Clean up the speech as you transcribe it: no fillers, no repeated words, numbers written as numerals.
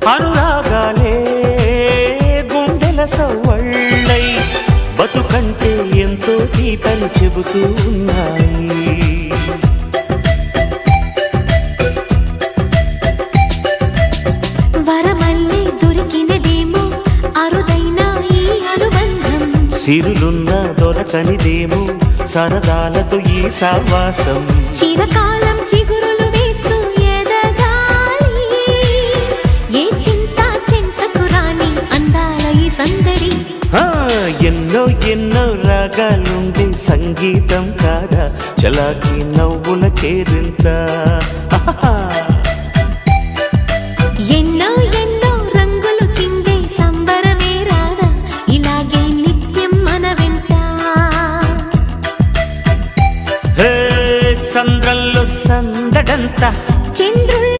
అనురాగాలే గుండెల సవ్వళ్ళై బతుకంటే ఎంతో తీపని చెబుతూ ఉన్నాయి. వరమల్లే దొరికినదేమో అరుదైన ఈ అనుబంధం, సిరులున్న దొరకనిదేమో సరదాలతో ఈ సావాసం. చిరకాలం చిగురులు వేస్తూ ఎదగాలి, ఏ చింత చింతకు రాని అందాల ఈ సందడి. ఎన్నో ఎన్నో రాగాలుండే సంగీతం కాదా చలాకి నవ్వుల కేరింత. ఎన్నో ఎన్నో రంగులు చిందే సంబరమే రాదా ఇలాగే నిత్యం మన వెంట. సంద్రంలో సందడంతా